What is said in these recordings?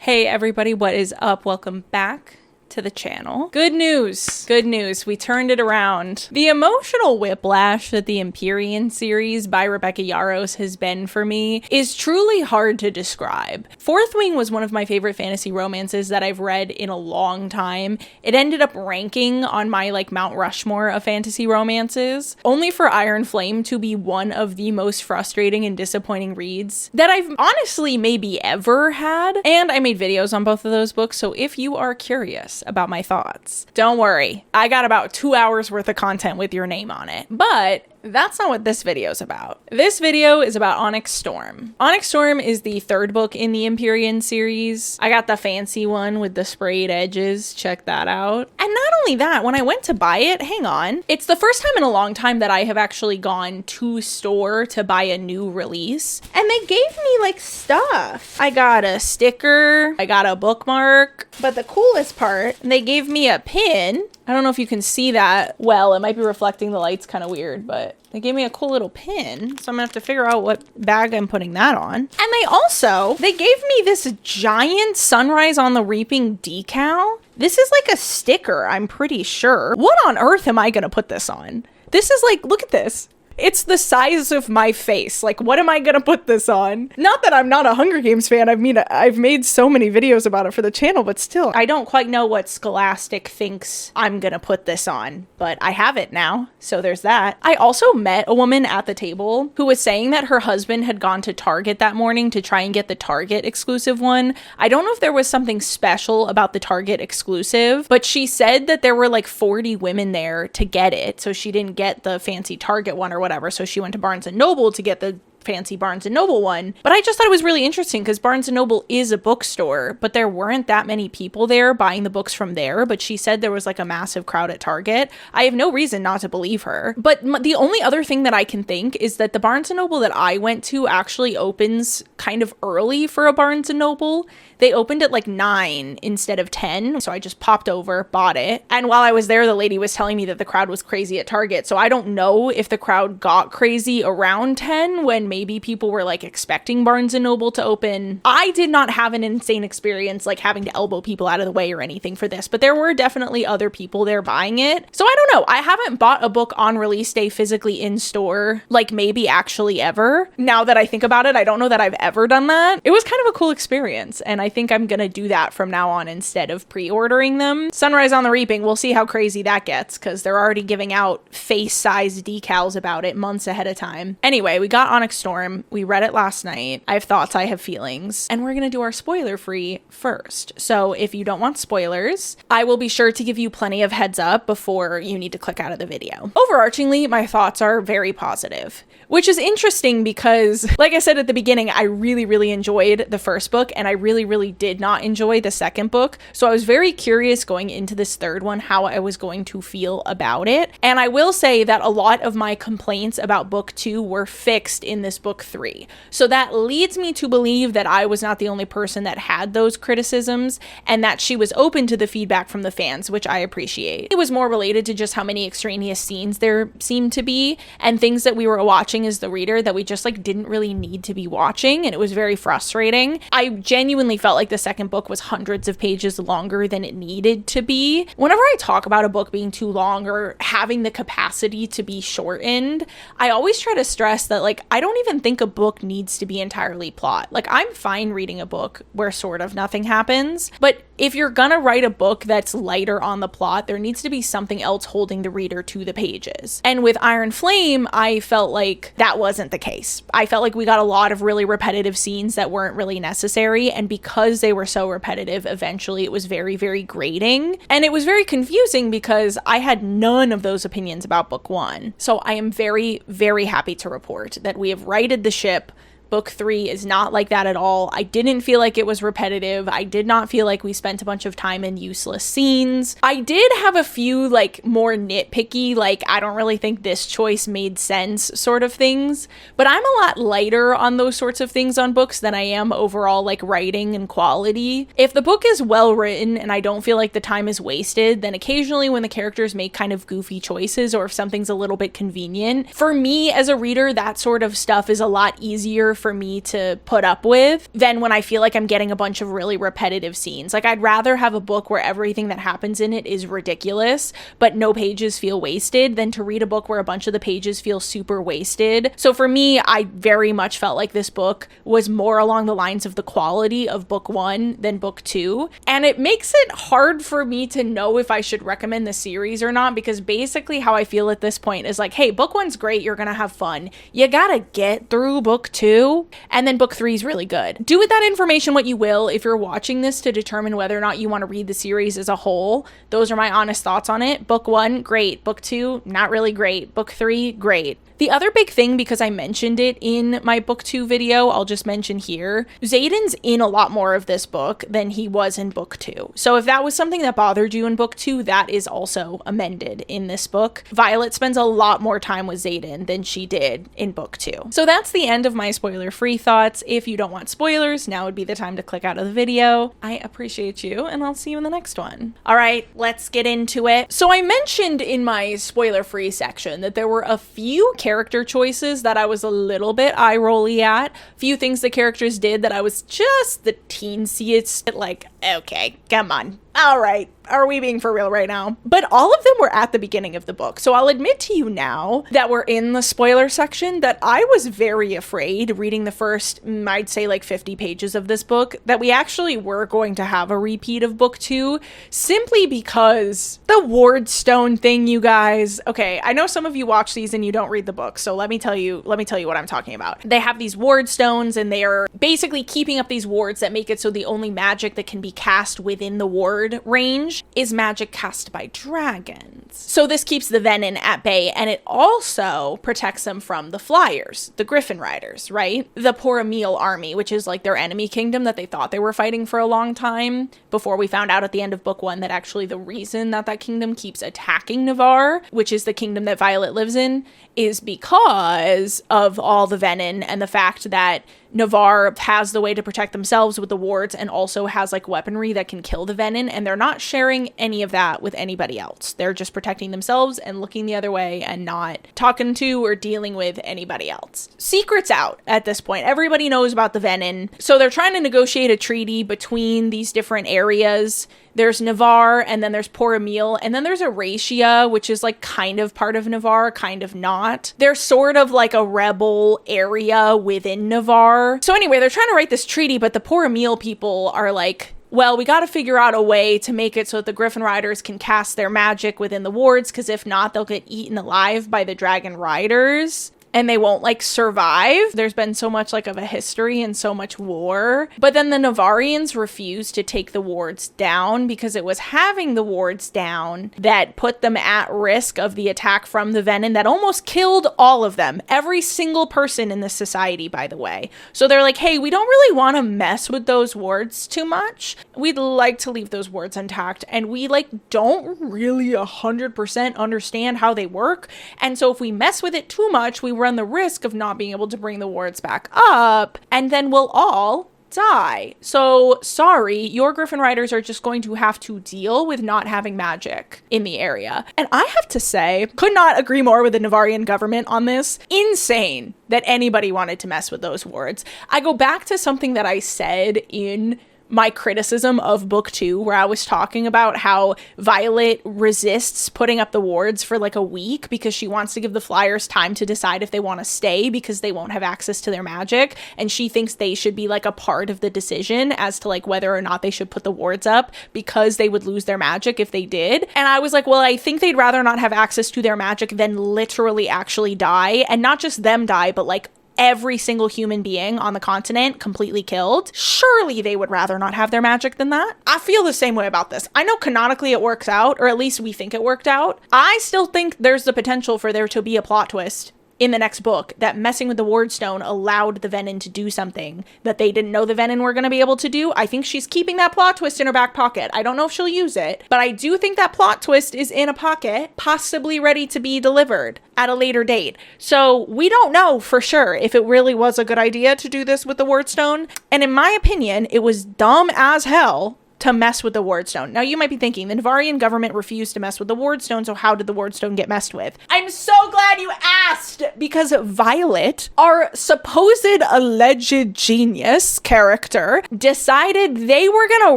Hey everybody, what is up? Welcome back to the channel. Good news. Good news. We turned it around. The emotional whiplash that the Empyrean series by Rebecca Yarros has been for me is truly hard to describe. Fourth Wing was one of my favorite fantasy romances that I've read in a long time. It ended up ranking on my Mount Rushmore of fantasy romances, only for Iron Flame to be one of the most frustrating and disappointing reads that I've honestly maybe ever had. And I made videos on both of those books, so if you are curious about my thoughts, don't worry, I got about 2 hours worth of content with your name on it. But that's not what this video is about. This video is about Onyx Storm. Onyx Storm is the third book in the Empyrean series. I got the fancy one with the sprayed edges. Check that out. And not only that, when I went to buy it, hang on, it's the first time in a long time that I have actually gone to store to buy a new release. And they gave me stuff. I got a sticker, I got a bookmark, but the coolest part, they gave me a pin. I don't know if you can see that well. It might be reflecting the lights kind of weird, but they gave me a cool little pin. So I'm gonna have to figure out what bag I'm putting that on. And they gave me this giant Sunrise on the Reaping decal. This is like a sticker, I'm pretty sure. What on earth am I gonna put this on? This is look at this. It's the size of my face. What am I gonna put this on? Not that I'm not a Hunger Games fan. I mean, I've made so many videos about it for the channel, but still, I don't quite know what Scholastic thinks I'm gonna put this on, but I have it now, so there's that. I also met a woman at the table who was saying that her husband had gone to Target that morning to try and get the Target exclusive one. I don't know if there was something special about the Target exclusive, but she said that there were 40 women there to get it, so she didn't get the fancy Target one or whatever, so she went to Barnes & Noble to get the fancy Barnes & Noble one. But I just thought it was really interesting because Barnes & Noble is a bookstore, but there weren't that many people there buying the books from there. But she said there was a massive crowd at Target. I have no reason not to believe her. But the only other thing that I can think is that the Barnes & Noble that I went to actually opens kind of early for a Barnes & Noble. They opened at 9 instead of 10. So I just popped over, bought it. And while I was there, the lady was telling me that the crowd was crazy at Target. So I don't know if the crowd got crazy around 10 when maybe people were expecting Barnes & Noble to open. I did not have an insane experience having to elbow people out of the way or anything for this, but there were definitely other people there buying it. So I don't know. I haven't bought a book on release day physically in store, maybe actually ever. Now that I think about it, I don't know that I've ever done that. It was kind of a cool experience, and I think I'm gonna do that from now on instead of pre-ordering them. Sunrise on the Reaping, we'll see how crazy that gets because they're already giving out face-sized decals about it months ahead of time. Anyway, we got Onyx Storm. We read it last night. I have thoughts, I have feelings, and we're gonna do our spoiler-free first. So if you don't want spoilers, I will be sure to give you plenty of heads up before you need to click out of the video. Overarchingly, my thoughts are very positive, which is interesting because, like I said at the beginning, I really enjoyed the first book, and I really did not enjoy the second book. So I was very curious going into this third one how I was going to feel about it. And I will say that a lot of my complaints about book 2 were fixed in this book 3. So that leads me to believe that I was not the only person that had those criticisms and that she was open to the feedback from the fans, which I appreciate. It was more related to just how many extraneous scenes there seemed to be and things that we were watching as the reader that we just didn't really need to be watching, and it was very frustrating. I genuinely felt like the second book was hundreds of pages longer than it needed to be. Whenever I talk about a book being too long or having the capacity to be shortened, I always try to stress that I don't even think a book needs to be entirely plot. I'm fine reading a book where sort of nothing happens, but if you're gonna write a book that's lighter on the plot, there needs to be something else holding the reader to the pages. And with Iron Flame, I felt like that wasn't the case. I felt like we got a lot of really repetitive scenes that weren't really necessary, and because they were so repetitive, eventually it was very grating. And it was very confusing because I had none of those opinions about book 1. So I am very happy to report that we have righted the ship. Book 3 is not like that at all. I didn't feel like it was repetitive. I did not feel like we spent a bunch of time in useless scenes. I did have a few more nitpicky, I don't really think this choice made sense sort of things, but I'm a lot lighter on those sorts of things on books than I am overall writing and quality. If the book is well written and I don't feel like the time is wasted, then occasionally when the characters make kind of goofy choices or if something's a little bit convenient, for me as a reader, that sort of stuff is a lot easier for me to put up with than when I feel like I'm getting a bunch of really repetitive scenes. Like, I'd rather have a book where everything that happens in it is ridiculous, but no pages feel wasted, than to read a book where a bunch of the pages feel super wasted. So for me, I very much felt like this book was more along the lines of the quality of book 1 than book 2. And it makes it hard for me to know if I should recommend the series or not, because basically how I feel at this point is like, hey, book 1's great, you're gonna have fun. You gotta get through book 2, and then book 3 is really good. Do with that information what you will if you're watching this to determine whether or not you want to read the series as a whole. Those are my honest thoughts on it. Book 1, great. Book 2, not really great. Book 3, great. The other big thing, because I mentioned it in my book 2 video, I'll just mention here, Xaden's in a lot more of this book than he was in book 2. So if that was something that bothered you in book 2, that is also amended in this book. Violet spends a lot more time with Xaden than she did in book 2. So that's the end of my spoiler-free thoughts. If you don't want spoilers, now would be the time to click out of the video. I appreciate you, and I'll see you in the next one. All right, let's get into it. So I mentioned in my spoiler-free section that there were a few character choices that I was a little bit eye-rolly at. Few things the characters did that I was just the teensiest, like, okay, come on. All right, are we being for real right now? But all of them were at the beginning of the book. So I'll admit to you now that we're in the spoiler section that I was very afraid reading the first, I'd say like 50 pages of this book, that we actually were going to have a repeat of book 2, simply because the Wardstone thing, you guys. Okay, I know some of you watch these and you don't read the book, so let me tell you what I'm talking about. They have these Wardstones, and they are basically keeping up these wards that make it so the only magic that can be cast within the ward range is magic cast by dragons. So this keeps the Venin at bay, and it also protects them from the Flyers, the Griffin Riders, right? The Poor Emil army, which is like their enemy kingdom that they thought they were fighting for a long time, before we found out at the end of book 1 that actually the reason that kingdom keeps attacking Navarre, which is the kingdom that Violet lives in, is because of all the Venin and the fact that Navarre has the way to protect themselves with the wards, and also has like weaponry that can kill the Venin, and they're not sharing any of that with anybody else. They're just protecting themselves and looking the other way and not talking to or dealing with anybody else. Secret's out at this point. Everybody knows about the Venin. So they're trying to negotiate a treaty between these different areas. There's Navarre, and then there's Poor Emil, and then there's Eratia, which is like kind of part of Navarre, kind of not. They're sort of like a rebel area within Navarre. So anyway, they're trying to write this treaty, but the Poor Emil people are like, well, we got to figure out a way to make it so that the Griffin Riders can cast their magic within the wards, because if not, they'll get eaten alive by the Dragon Riders. And they won't like survive. There's been so much like of a history and so much war. But then the Navarrians refused to take the wards down, because it was having the wards down that put them at risk of the attack from the Venin that almost killed all of them. Every single person in this society, by the way. So they're like, hey, we don't really want to mess with those wards too much. We'd like to leave those wards intact. And we like don't really 100% understand how they work. And so if we mess with it too much, we run the risk of not being able to bring the wards back up, and then we'll all die. So sorry, your Griffin Riders are just going to have to deal with not having magic in the area. And I have to say, could not agree more with the Navarrian government on this. Insane that anybody wanted to mess with those wards. I go back to something that I said in my criticism of book 2, where I was talking about how Violet resists putting up the wards for like a week because she wants to give the Flyers time to decide if they want to stay, because they won't have access to their magic, and she thinks they should be like a part of the decision as to like whether or not they should put the wards up, because they would lose their magic if they did. And I was like, well, I think they'd rather not have access to their magic than literally actually die, and not just them die, but like every single human being on the continent completely killed. Surely they would rather not have their magic than that. I feel the same way about this. I know canonically it works out, or at least we think it worked out. I still think there's the potential for there to be a plot twist in the next book that messing with the Wardstone allowed the Venin to do something that they didn't know the Venin were going to be able to do. I think she's keeping that plot twist in her back pocket. I don't know if she'll use it, but I do think that plot twist is in a pocket, possibly ready to be delivered at a later date. So we don't know for sure if it really was a good idea to do this with the Wardstone. And in my opinion, it was dumb as hell to mess with the Ward Stone. Now you might be thinking, the Navarian government refused to mess with the Ward Stone, so how did the Ward Stone get messed with? I'm so glad you asked, because Violet, our supposed alleged genius character, decided they were gonna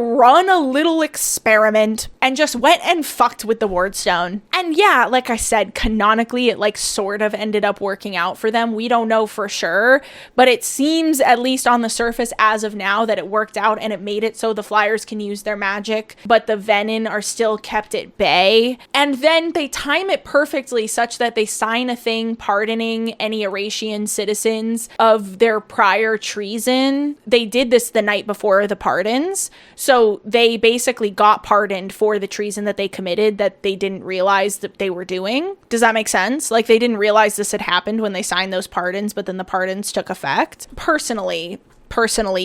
run a little experiment and just went and fucked with the Ward Stone. And yeah, like I said, canonically it like sort of ended up working out for them. We don't know for sure, but it seems, at least on the surface as of now, that it worked out and it made it so the Flyers can use their magic, but the Venin are still kept at bay. And then they time it perfectly such that they sign a thing pardoning any Eratian citizens of their prior treason. They did this the night before the pardons, so they basically got pardoned for the treason that they committed that they didn't realize that they were doing. Does that make sense? Like, they didn't realize this had happened when they signed those pardons, but then the pardons took effect. Personally,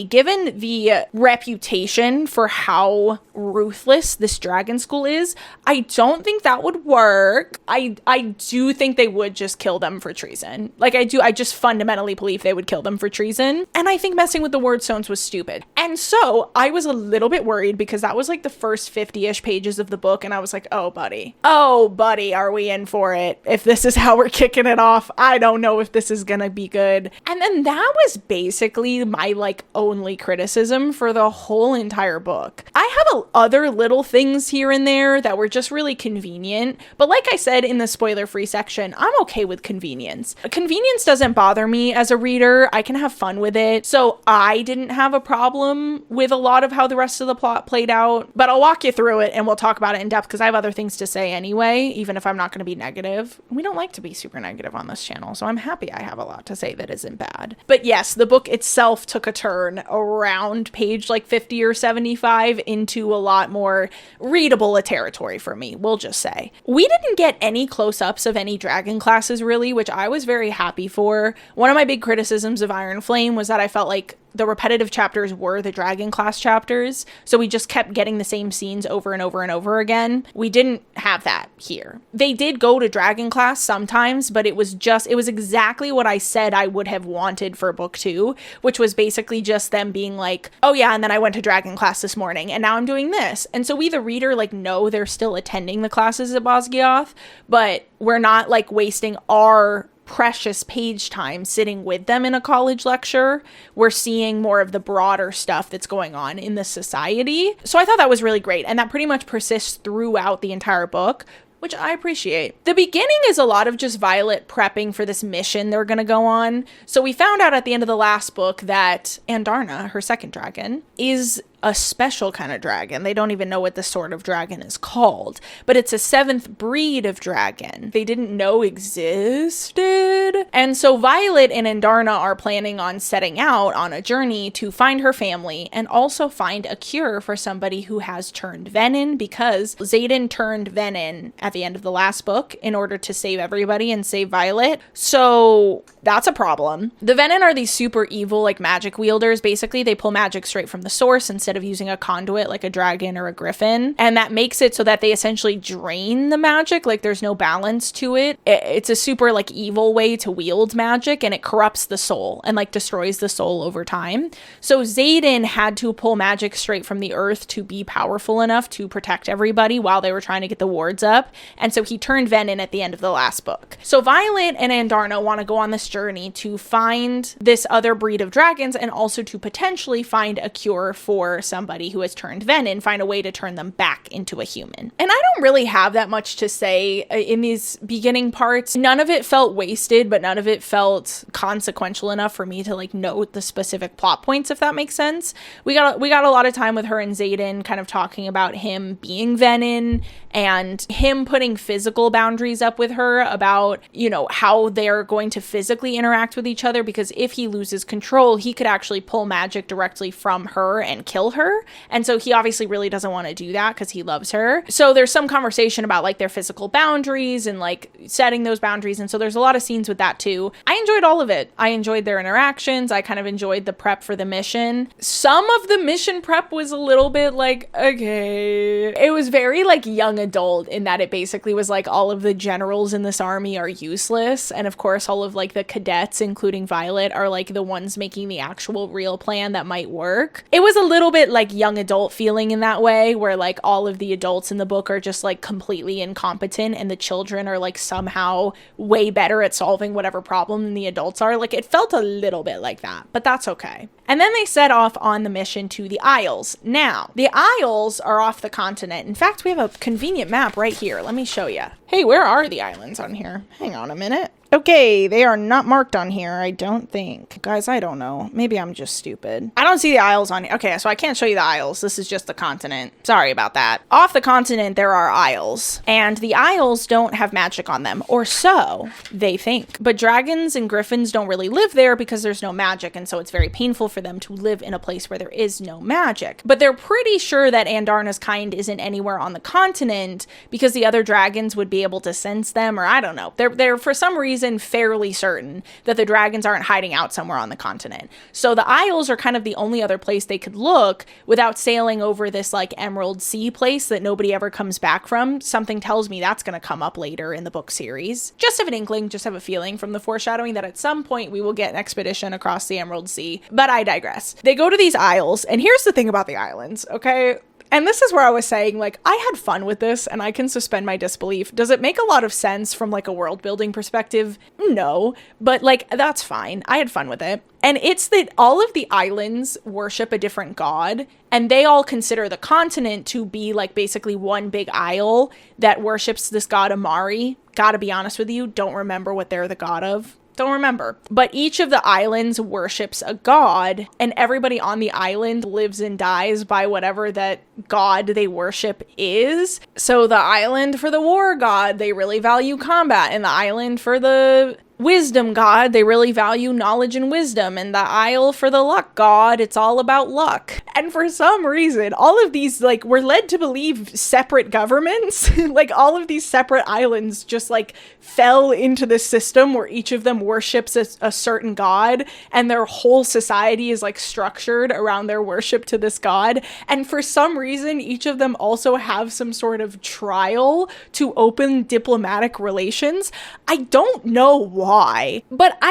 given the reputation for how ruthless this dragon school is, I don't think that would work. I do think they would just kill them for treason. Like, I just fundamentally believe they would kill them for treason. And I think messing with the Ward Stones was stupid. And so I was a little bit worried, because that was like the first 50-ish pages of the book, and I was like, oh buddy, are we in for it? If this is how we're kicking it off, I don't know if this is gonna be good. And then that was basically my like only criticism for the whole entire book. I have other little things here and there that were just really convenient, but like I said in the spoiler-free section, I'm okay with convenience. Convenience doesn't bother me as a reader. I can have fun with it. So I didn't have a problem with a lot of how the rest of the plot played out, but I'll walk you through it and we'll talk about it in depth, because I have other things to say anyway, even if I'm not going to be negative. We don't like to be super negative on this channel, so I'm happy I have a lot to say that isn't bad. But yes, the book itself took a turn around page like 50 or 75 into a lot more readable a territory for me, we'll just say. We didn't get any close-ups of any dragon classes really, which I was very happy for. One of my big criticisms of Iron Flame was that I felt like the repetitive chapters were the dragon class chapters, so we just kept getting the same scenes over and over and over again. We didn't have that here. They did go to dragon class sometimes, but it was exactly what I said I would have wanted for book 2, which was basically just them being like, oh yeah, and then I went to dragon class this morning, and now I'm doing this. And so we, the reader, like, know they're still attending the classes at Basgiath, but we're not like wasting our precious page time sitting with them in a college lecture. We're seeing more of the broader stuff that's going on in the society. So I thought that was really great, and that pretty much persists throughout the entire book, which I appreciate. The beginning is a lot of just Violet prepping for this mission they're gonna go on. So we found out at the end of the last book that Andarna, her second dragon, is a special kind of dragon. They don't even know what this sort of dragon is called, but it's a 7th breed of dragon they didn't know existed. And so Violet and Andarna are planning on setting out on a journey to find her family and also find a cure for somebody who has turned Venin, because Xaden turned Venin at the end of the last book in order to save everybody and save Violet. So that's a problem. The Venin are these super evil like magic wielders. Basically, they pull magic straight from the source instead of using a conduit like a dragon or a griffin, and that makes it so that they essentially drain the magic. Like, there's no balance to it. It's a super like evil way to wield magic, and it corrupts the soul and like destroys the soul over time. So Xaden had to pull magic straight from the earth to be powerful enough to protect everybody while they were trying to get the wards up, and so he turned Venin at the end of the last book. So Violet and Andarna want to go on this journey to find this other breed of dragons, and also to potentially find a cure for somebody who has turned Venin, find a way to turn them back into a human. And I don't really have that much to say in these beginning parts. None of it felt wasted, but none of it felt consequential enough for me to like note the specific plot points, if that makes sense. We got a lot of time with her and Xaden kind of talking about him being Venin and him putting physical boundaries up with her about, you know, how they're going to physically interact with each other, because if he loses control, he could actually pull magic directly from her and kill her. And so he obviously really doesn't want to do that because he loves her. So there's some conversation about like their physical boundaries and like setting those boundaries. And so there's a lot of scenes with that too. I enjoyed all of it. I enjoyed their interactions. I kind of enjoyed the prep for the mission. Some of the mission prep was a little bit like, okay. It was very like young adult in that it basically was like all of the generals in this army are useless. And of course, all of like the cadets, including Violet, are like the ones making the actual real plan that might work. It was a little bit bit like young adult feeling in that way, where like all of the adults in the book are just like completely incompetent and the children are like somehow way better at solving whatever problem than the adults are. Like, it felt a little bit like that, but that's okay. And then they set off on the mission to the Isles. Now, the Isles are off the continent. In fact, we have a convenient map right here. Let me show you. Hey, where are the islands on here? Hang on a minute. Okay, they are not marked on here, I don't think. Guys, I don't know. Maybe I'm just stupid. I don't see the Isles on here. Okay, so I can't show you the Isles. This is just the continent. Sorry about that. Off the continent, there are Isles. And the Isles don't have magic on them, or so they think. But dragons and griffins don't really live there because there's no magic, and so it's very painful for them to live in a place where there is no magic. But they're pretty sure that Andarna's kind isn't anywhere on the continent because the other dragons would be able to sense them, or I don't know. They're for some reason fairly certain that the dragons aren't hiding out somewhere on the continent. So the Isles are kind of the only other place they could look without sailing over this like Emerald Sea place that nobody ever comes back from. Something tells me that's going to come up later in the book series. Just have an inkling, just have a feeling from the foreshadowing that at some point we will get an expedition across the Emerald Sea, but I digress. They go to these Isles, and here's the thing about the islands, okay? And this is where I was saying, like, I had fun with this and I can suspend my disbelief. Does it make a lot of sense from like a world building perspective? No, but like, that's fine. I had fun with it. And it's that all of the islands worship a different god, and they all consider the continent to be like basically one big isle that worships this god Amari. Gotta be honest with you, don't remember what they're the god of. Don't remember. But each of the islands worships a god, and everybody on the island lives and dies by whatever that god they worship is. So the island for the war god, they really value combat, and the island for the wisdom god, they really value knowledge and wisdom, and the isle for the luck god, it's all about luck. And for some reason, all of these, like, we're led to believe separate governments, like all of these separate islands just like fell into this system where each of them worships a certain god, and their whole society is like structured around their worship to this god. And for some reason, each of them also have some sort of trial to open diplomatic relations. I don't know why, but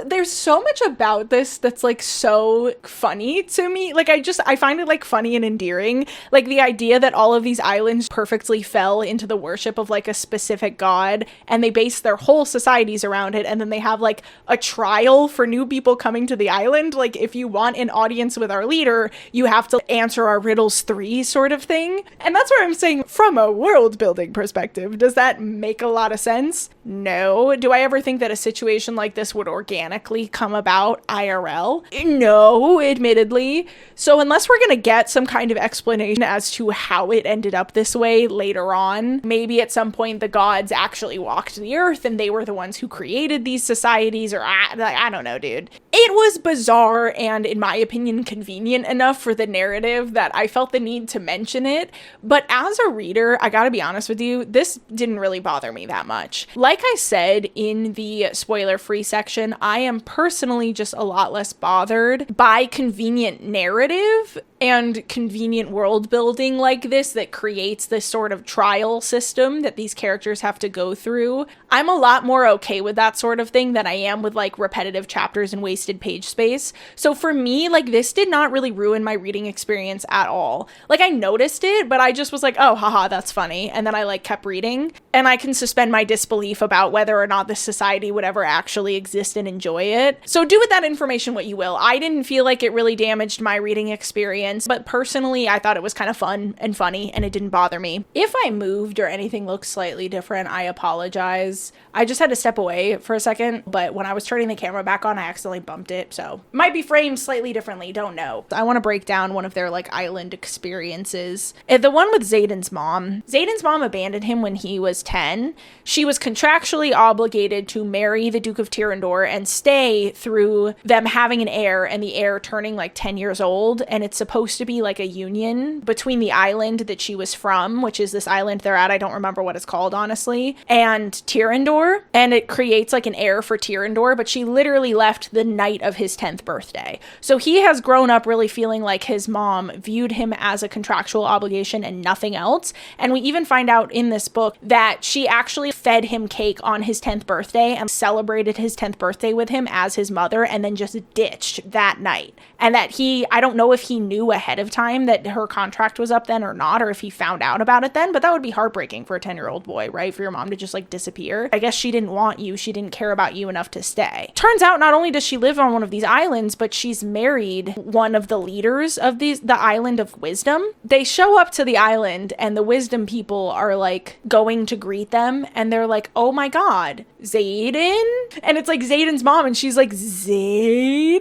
there's so much about this that's like so funny to me. Like, I find it like funny and endearing. Like the idea that all of these islands perfectly fell into the worship of like a specific god, and they base their whole societies around it, and then they have like a trial for new people coming to the island. Like, if you want an audience with our leader, you have to answer our riddles 3 sort of thing. And that's where I'm saying, from a world building perspective, does that make a lot of sense? No. Do I ever think that a situation like this would organically come about IRL? No, admittedly. So unless we're gonna get some kind of explanation as to how it ended up this way later on, maybe at some point the gods actually walked the earth and they were the ones who created these societies, or I don't know, dude. It was bizarre and, in my opinion, convenient enough for the narrative that I felt the need to mention it. But as a reader, I gotta be honest with you, this didn't really bother me that much. Like I said in the spoiler-free section, I am personally just a lot less bothered by convenient narrative and convenient world building like this that creates this sort of trial system that these characters have to go through. I'm a lot more okay with that sort of thing than I am with like repetitive chapters and wasted page space. So for me, like, this did not really ruin my reading experience at all. Like, I noticed it, but I just was like, oh, haha, that's funny. And then I like kept reading, and I can suspend my disbelief about whether or not this society would ever actually exist and enjoy it. So do with that information what you will. I didn't feel like it really damaged my reading experience, but personally, I thought it was kind of fun and funny, and it didn't bother me. If I moved or anything looks slightly different, I apologize. I just had to step away for a second, but when I was turning the camera back on, I accidentally bumped it, so might be framed slightly differently, don't know. I want to break down one of their like island experiences. The one with Xaden's mom. Xaden's mom abandoned him when he was 10. She was contractually obligated to marry the Duke of Tyrrendor and stay through them having an heir and the heir turning like 10 years old, and it's supposed to be like a union between the island that she was from, which is this island they're at, I don't remember what it's called honestly, and Tyrrendor, and it creates like an heir for Tyrrendor, but she literally left the night of his 10th birthday. So he has grown up really feeling like his mom viewed him as a contractual obligation and nothing else, and we even find out in this book that that she actually fed him cake on his 10th birthday and celebrated his 10th birthday with him as his mother, and then just ditched that night. And that I don't know if he knew ahead of time that her contract was up then or not, or if he found out about it then, but that would be heartbreaking for a 10-year-old boy, right? For your mom to just like disappear. I guess she didn't want you. She didn't care about you enough to stay. Turns out not only does she live on one of these islands, but she's married one of the leaders of the Island of Wisdom. They show up to the island and the Wisdom people are like going to greet them, and they're like, oh my god, Xaden? And it's like Xaden's mom, and she's like, Xaden?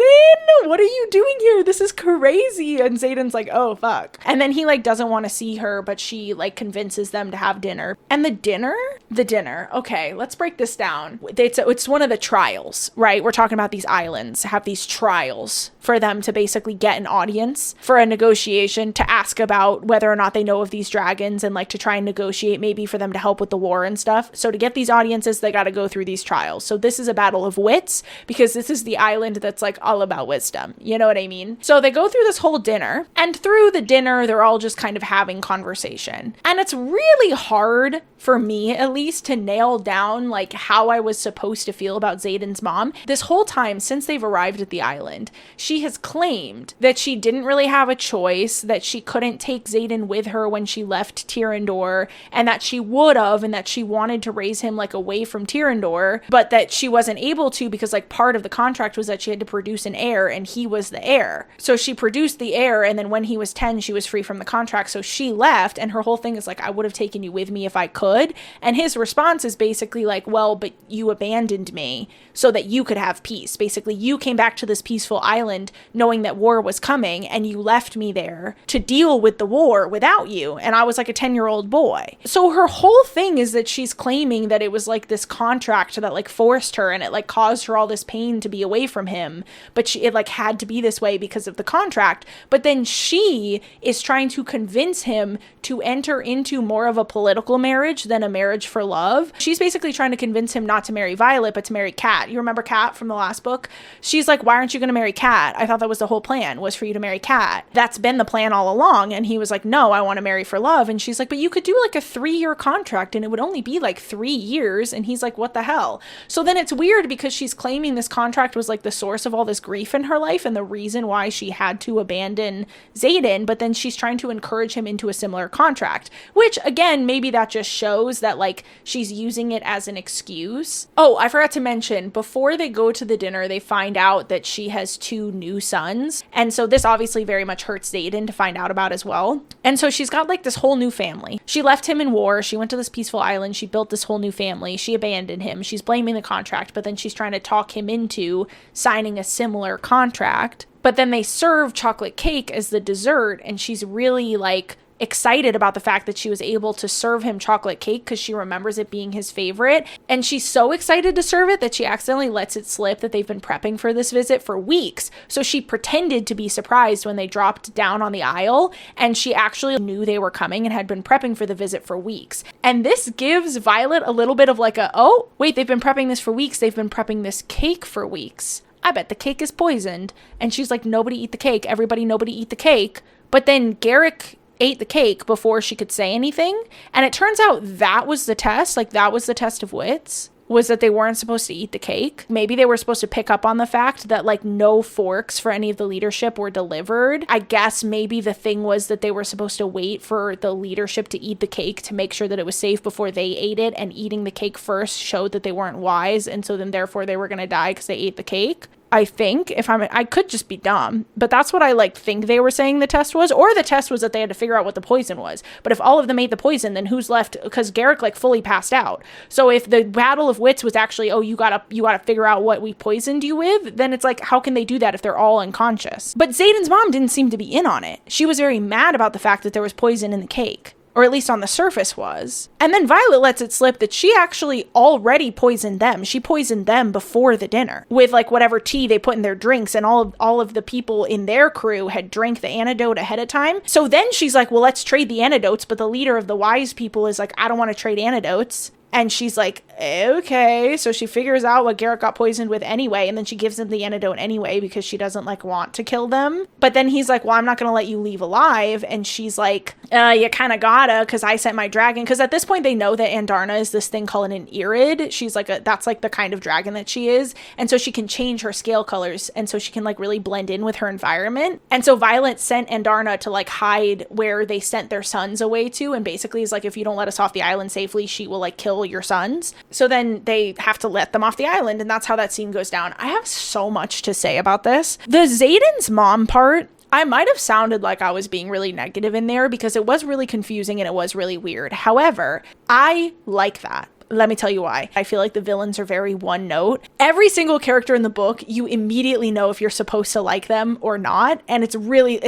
What are you doing here? This is crazy. And Xaden's like, oh fuck. And then he like doesn't want to see her, but she like convinces them to have dinner. And the dinner, okay, let's break this down. It's one of the trials, right? We're talking about these islands have these trials for them to basically get an audience for a negotiation, to ask about whether or not they know of these dragons, and like to try and negotiate maybe for them to help with the war and stuff. So to get these audiences, they got to go through these trials. So this is a battle of wits, because this is the island that's like all about wisdom. You know what I mean? So they go through this whole dinner, and through the dinner, they're all just kind of having conversation. And it's really hard for me, at least, to nail down like how I was supposed to feel about Xaden's mom. This whole time since they've arrived at the island, she has claimed that she didn't really have a choice, that she couldn't take Xaden with her when she left Tyrrendor, and that she would have, and that she wanted to raise him like away from Tyrrendor, but that she wasn't able to because like part of the contract was that she had to produce an heir, and he was the heir. So she produced the heir, and then when he was 10, she was free from the contract. So she left, and her whole thing is like, I would have taken you with me if I could. And his response is basically like, well, but you abandoned me so that you could have peace. Basically, you came back to this peaceful island knowing that war was coming, and you left me there to deal with the war without you. And I was like a 10-year-old boy. So her whole thing is that she's claiming that it was like this contract that like forced her, and it like caused her all this pain to be away from him. But it like had to be this way because of the contract. But then she is trying to convince him to enter into more of a political marriage than a marriage for love. She's basically trying to convince him not to marry Violet, but to marry Cat. You remember Cat from the last book? She's like, why aren't you going to marry Cat? I thought that was the whole plan, was for you to marry Cat. That's been the plan all along. And he was like, no, I want to marry for love. And she's like, but you could do like a 3-year contract and it would only be like 3 years. And he's like, what the hell? So then it's weird because she's claiming this contract was like the source of all this grief in her life and the reason why she had to abandon Xaden, but then she's trying to encourage him into a similar contract, which again, maybe that just shows that like she's using it as an excuse. Oh, I forgot to mention, before they go to the dinner, they find out that she has 2 new sons. And so this obviously very much hurts Xaden to find out about as well. And so she's got like this whole new family. She left him in war. She went to this peaceful island. She built this whole new family. She abandoned him. She's blaming the contract, but then she's trying to talk him into signing a similar contract. But then they serve chocolate cake as the dessert, and she's really like excited about the fact that she was able to serve him chocolate cake because she remembers it being his favorite. And she's so excited to serve it that she accidentally lets it slip that they've been prepping for this visit for weeks. So she pretended to be surprised when they dropped down on the aisle, and she actually knew they were coming and had been prepping for the visit for weeks. And this gives Violet a little bit of like oh, wait, they've been prepping this for weeks. They've been prepping this cake for weeks. I bet the cake is poisoned. And she's like, nobody eat the cake. Nobody eat the cake. But then Garrick ate the cake before she could say anything. And it turns out that was the test. Like, that was the test of wits, was that they weren't supposed to eat the cake. Maybe they were supposed to pick up on the fact that like no forks for any of the leadership were delivered. I guess maybe the thing was that they were supposed to wait for the leadership to eat the cake to make sure that it was safe before they ate it, and eating the cake first showed that they weren't wise, and so then therefore they were going to die because they ate the cake. I think, I could just be dumb, but that's what I like think they were saying the test was, or the test was that they had to figure out what the poison was. But if all of them ate the poison, then who's left? Because Garrick like fully passed out. So if the battle of wits was actually, oh, you gotta figure out what we poisoned you with, then it's like, how can they do that if they're all unconscious? But Xaden's mom didn't seem to be in on it. She was very mad about the fact that there was poison in the cake. Or at least on the surface was. And then Violet lets it slip that she actually already poisoned them. She poisoned them before the dinner with like whatever tea they put in their drinks, and all of the people in their crew had drank the antidote ahead of time. So then she's like, well, let's trade the antidotes. But the leader of the wise people is like, I don't want to trade antidotes. And she's like, okay. So she figures out what Garrett got poisoned with anyway, and then she gives him the antidote anyway because she doesn't like want to kill them. But then he's like, well, I'm not going to let you leave alive. And she's like, you kind of gotta, because I sent my dragon. Because at this point they know that Andarna is this thing called an Irid. She's like, that's like the kind of dragon that she is. And so she can change her scale colors. And so she can like really blend in with her environment. And so Violet sent Andarna to like hide where they sent their sons away to. And basically is like, if you don't let us off the island safely, she will like kill your sons. So then they have to let them off the island. And that's how that scene goes down. I have so much to say about this. The Xaden's mom part, I might have sounded like I was being really negative in there because it was really confusing and it was really weird. However, I like that. Let me tell you why. I feel like the villains are very one note. Every single character in the book, you immediately know if you're supposed to like them or not. And it's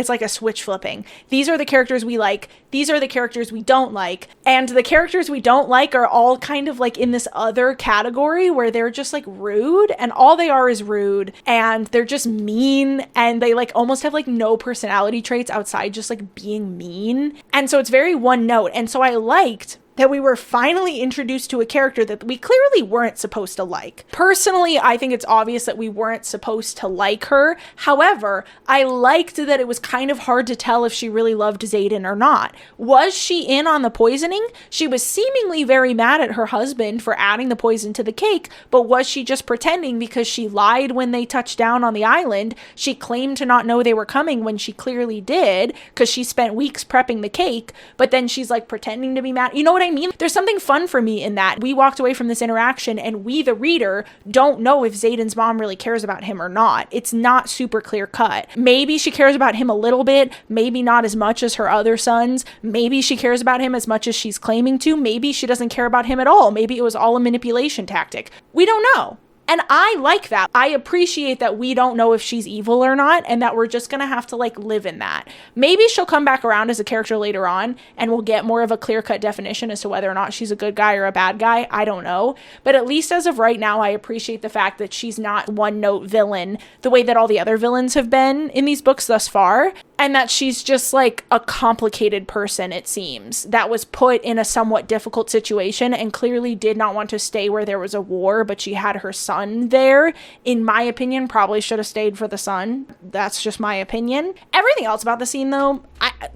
like a switch flipping. These are the characters we like. These are the characters we don't like. And the characters we don't like are all kind of like in this other category where they're just like rude, and all they are is rude, and they're just mean, and they like almost have like no personality traits outside just like being mean. And so it's very one note. And so I liked that we were finally introduced to a character that we clearly weren't supposed to like. Personally, I think it's obvious that we weren't supposed to like her. However, I liked that it was kind of hard to tell if she really loved Xaden or not. Was she in on the poisoning? She was seemingly very mad at her husband for adding the poison to the cake, but was she just pretending because she lied when they touched down on the island? She claimed to not know they were coming when she clearly did because she spent weeks prepping the cake, but then she's like pretending to be mad. You know what I mean? There's something fun for me in that. We walked away from this interaction and we, the reader, don't know if Xaden's mom really cares about him or not. It's not super clear cut. Maybe she cares about him a little bit, maybe not as much as her other sons. Maybe she cares about him as much as she's claiming to. Maybe she doesn't care about him at all. Maybe it was all a manipulation tactic. We don't know. And I like that. I appreciate that we don't know if she's evil or not, and that we're just gonna have to like live in that. Maybe she'll come back around as a character later on and we'll get more of a clear-cut definition as to whether or not she's a good guy or a bad guy. I don't know. But at least as of right now, I appreciate the fact that she's not one-note villain the way that all the other villains have been in these books thus far. And that she's just like a complicated person, it seems, that was put in a somewhat difficult situation and clearly did not want to stay where there was a war, but she had her son there. In my opinion, probably should have stayed for the son. That's just my opinion. Everything else about the scene, though,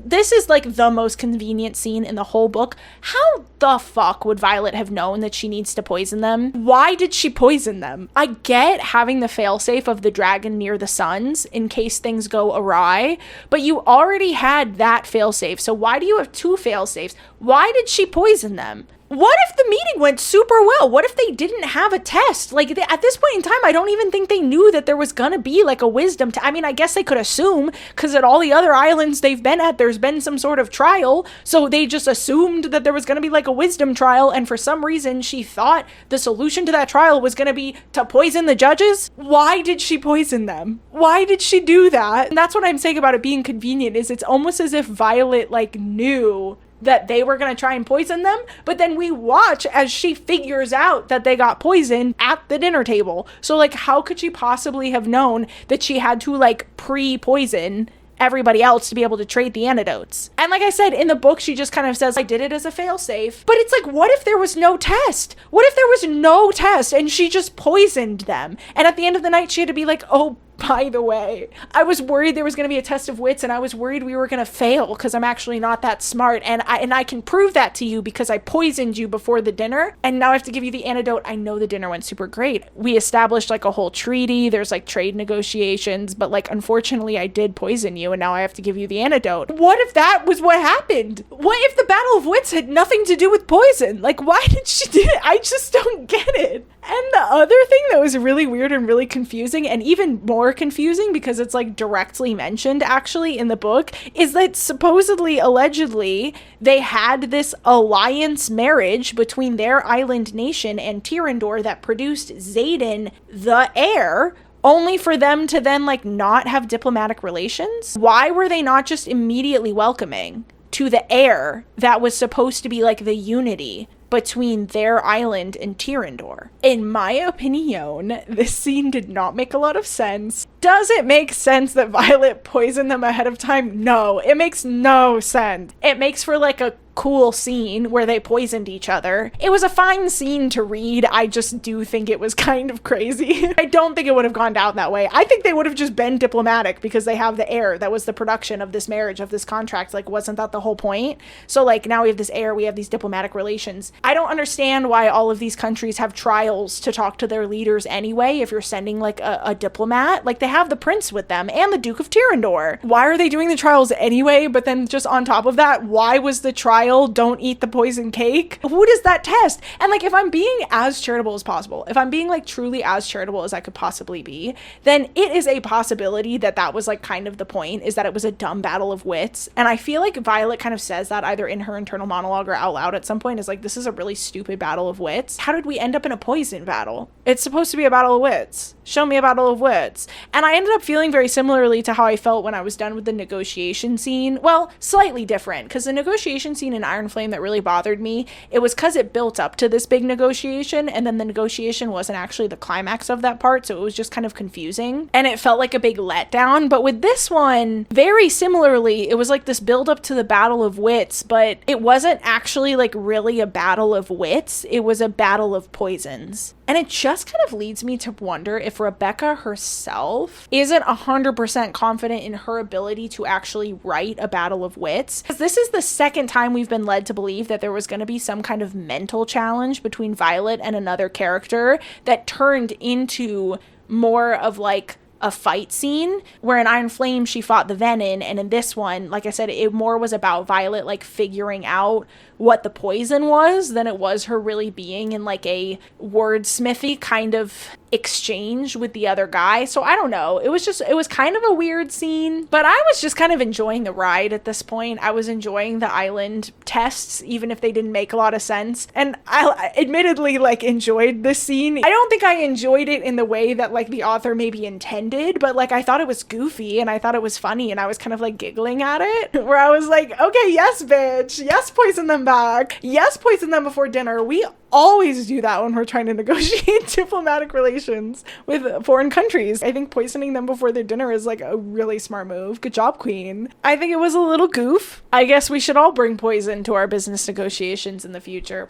this is like the most convenient scene in the whole book. How the fuck would Violet have known that she needs to poison them? Why did she poison them? I get having the failsafe of the dragon near the sons in case things go awry, but you already had that failsafe, so why do you have two failsafes? Why did she poison them? What if the meeting went super well? What if they didn't have a test? Like, at this point in time, I don't even think they knew that there was gonna be, like, a wisdom test. I mean, I guess they could assume, because at all the other islands they've been at, there's been some sort of trial, so they just assumed that there was gonna be, like, a wisdom trial, and for some reason, she thought the solution to that trial was gonna be to poison the judges? Why did she poison them? Why did she do that? And that's what I'm saying about it being convenient, is it's almost as if Violet, like, knew that they were going to try and poison them, but then we watch as she figures out that they got poisoned at the dinner table. So, like, how could she possibly have known that she had to, like, pre-poison everybody else to be able to trade the antidotes? And like I said, in the book, she just kind of says, I did it as a failsafe. But it's like, what if there was no test? What if there was no test and she just poisoned them? And at the end of the night, she had to be like, oh, by the way, I was worried there was going to be a test of wits, and I was worried we were going to fail because I'm actually not that smart, and I can prove that to you because I poisoned you before the dinner, and now I have to give you the antidote. I know the dinner went super great. We established like a whole treaty. There's like trade negotiations, but like unfortunately I did poison you, and now I have to give you the antidote. What if that was what happened? What if the Battle of Wits had nothing to do with poison? Like, why did she do it? I just don't get it. And the other thing that was really weird and really confusing, and even more confusing because it's like directly mentioned actually in the book, is that supposedly, allegedly, they had this alliance marriage between their island nation and Tyrrendor that produced Xaden, the heir, only for them to then like not have diplomatic relations. Why were they not just immediately welcoming to the heir that was supposed to be like the unity between their island and Tyrrendor? In my opinion, this scene did not make a lot of sense. Does it make sense that Violet poisoned them ahead of time? No, it makes no sense. It makes for like a cool scene where they poisoned each other. It was a fine scene to read. I just do think it was kind of crazy. I don't think it would have gone down that way. I think they would have just been diplomatic because they have the heir. That was the production of this marriage, of this contract. Like, wasn't that the whole point? So like now we have this heir, we have these diplomatic relations. I don't understand why all of these countries have trials to talk to their leaders anyway if you're sending like a diplomat. Like, they have the prince with them and the Duke of Tyrrendor. Why are they doing the trials anyway? But then just on top of that, why was the trial don't eat the poison cake? Who does that test? And like, if I'm being as charitable as possible, if I'm being like truly as charitable as I could possibly be, then it is a possibility that that was like kind of the point, is that it was a dumb battle of wits. And I feel like Violet kind of says that either in her internal monologue or out loud at some point, is like, this is a really stupid battle of wits. How did we end up in a poison battle? It's supposed to be a battle of wits. Show me a battle of wits. And I ended up feeling very similarly to how I felt when I was done with the negotiation scene. Well, slightly different, because the negotiation scene in Iron Flame that really bothered me, it was because it built up to this big negotiation, and then the negotiation wasn't actually the climax of that part, so it was just kind of confusing, and it felt like a big letdown. But with this one, very similarly, it was like this build up to the battle of wits, but it wasn't actually like really a battle of wits, it was a battle of poisons. And it just kind of leads me to wonder if Rebecca herself isn't 100% confident in her ability to actually write a battle of wits. Because this is the second time we've been led to believe that there was going to be some kind of mental challenge between Violet and another character that turned into more of like a fight scene, where in Iron Flame she fought the Venom, and in this one, like I said, it more was about Violet like figuring out what the poison was than it was her really being in like a wordsmithy kind of exchange with the other guy. So I don't know, it was kind of a weird scene, but I was just kind of enjoying the ride at this point. I was enjoying the island tests, even if they didn't make a lot of sense, and I admittedly like enjoyed this scene. I don't think I enjoyed it in the way that like the author maybe intended, but like I thought it was goofy and I thought it was funny, and I was kind of like giggling at it, where I was like, okay, yes bitch, yes, poison them back, yes, poison them before dinner. We always do that when we're trying to negotiate diplomatic relations with foreign countries. I think poisoning them before their dinner is like a really smart move. Good job, queen. I think it was a little goof. I guess we should all bring poison to our business negotiations in the future.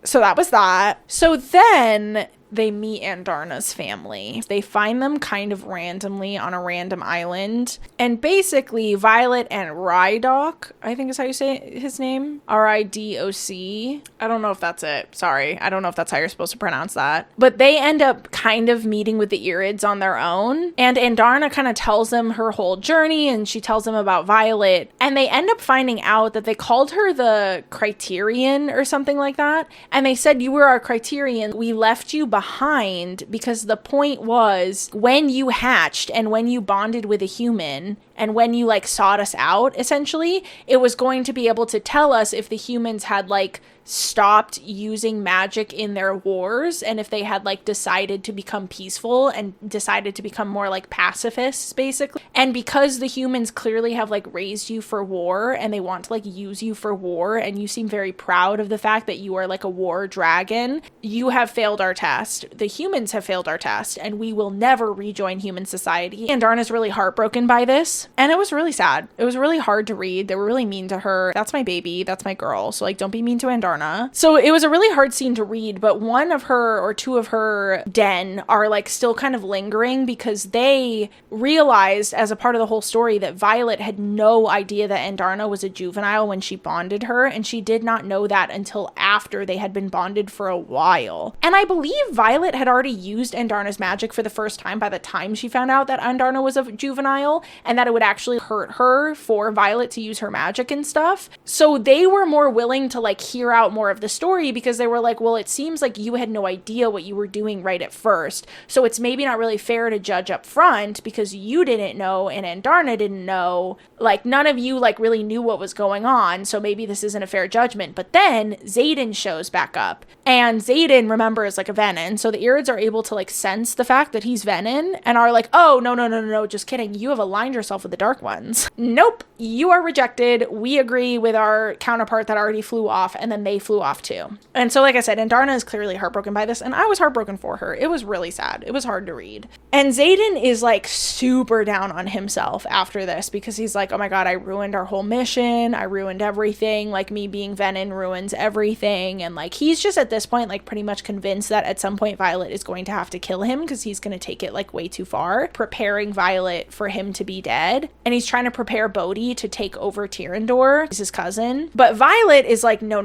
So that was that. So then they meet Andarna's family. They find them kind of randomly on a random island. And basically, Violet and Rydoc, I think is how you say his name. R-I-D-O-C. I don't know if that's it. Sorry. I don't know if that's how you're supposed to pronounce that. But they end up kind of meeting with the Irids on their own. And Andarna kind of tells them her whole journey, and she tells them about Violet. And they end up finding out that they called her the Criterion or something like that. And they said, you were our Criterion. We left you behind because the point was when you hatched and when you bonded with a human and when you like sought us out, essentially, it was going to be able to tell us if the humans had like stopped using magic in their wars, and if they had like decided to become peaceful and decided to become more like pacifists, basically. And because the humans clearly have like raised you for war and they want to like use you for war, and you seem very proud of the fact that you are like a war dragon, you have failed our test. The humans have failed our test, and we will never rejoin human society. And Darna's really heartbroken by this, and it was really sad. It was really hard to read. They were really mean to her. That's my baby. That's my girl. So like, don't be mean to Andarna. So it was a really hard scene to read, but one of her or two of her den are like still kind of lingering because they realized as a part of the whole story that Violet had no idea that Andarna was a juvenile when she bonded her, and she did not know that until after they had been bonded for a while. And I believe Violet had already used Andarna's magic for the first time by the time she found out that Andarna was a juvenile, and that it would actually hurt her for Violet to use her magic and stuff. So they were more willing to like hear out more of the story because they were like, well, it seems like you had no idea what you were doing right at first, so it's maybe not really fair to judge up front because you didn't know and Andarna didn't know. Like, none of you like really knew what was going on, so maybe this isn't a fair judgment. But then Xaden shows back up, and Xaden, remember, is like a Venom, Venin. So the Irids are able to like sense the fact that he's Venin and are like, oh, no, just kidding. You have aligned yourself with the Dark Ones. Nope, you are rejected. We agree with our counterpart that already flew off, and then they flew off too. And so, like I said, Andarna is clearly heartbroken by this, and I was heartbroken for her. It was really sad. It was hard to read. And Xaden is like super down on himself after this because he's like, oh my god, I ruined our whole mission. I ruined everything. Like, me being Venin ruins everything. And like, he's just at this point like pretty much convinced that at some point Violet is going to have to kill him because he's going to take it like way too far, preparing Violet for him to be dead. And he's trying to prepare Bodhi to take over Tyrrendor, his cousin. But Violet is like, no,